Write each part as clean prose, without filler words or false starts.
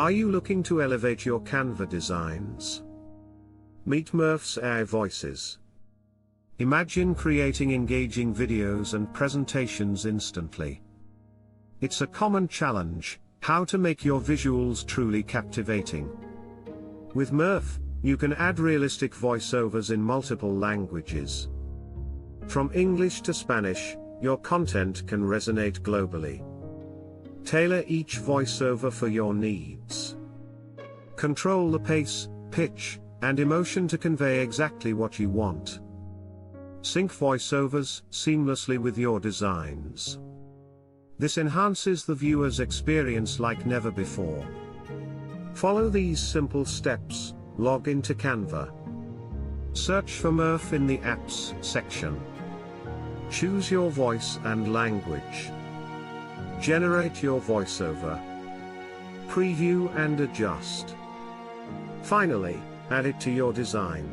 Are you looking to elevate your Canva designs? Meet Murf AI Voices. Imagine creating engaging videos and presentations instantly. It's a common challenge, how to make your visuals truly captivating. With Murf, you can add realistic voiceovers in multiple languages. From English to Spanish, your content can resonate globally. Tailor each voiceover for your needs. Control the pace, pitch, and emotion to convey exactly what you want. Sync voiceovers seamlessly with your designs. This enhances the viewer's experience like never before. Follow these simple steps. Log into Canva. Search for Murf in the Apps section. Choose your voice and language. Generate your voiceover. Preview and adjust. Finally, add it to your design.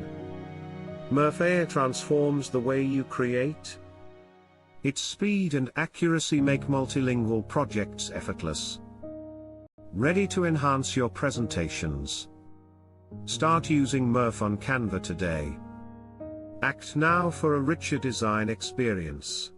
Murf AI transforms the way you create. Its speed and accuracy make multilingual projects effortless. Ready to enhance your presentations? Start using Murf on Canva today. Act now for a richer design experience.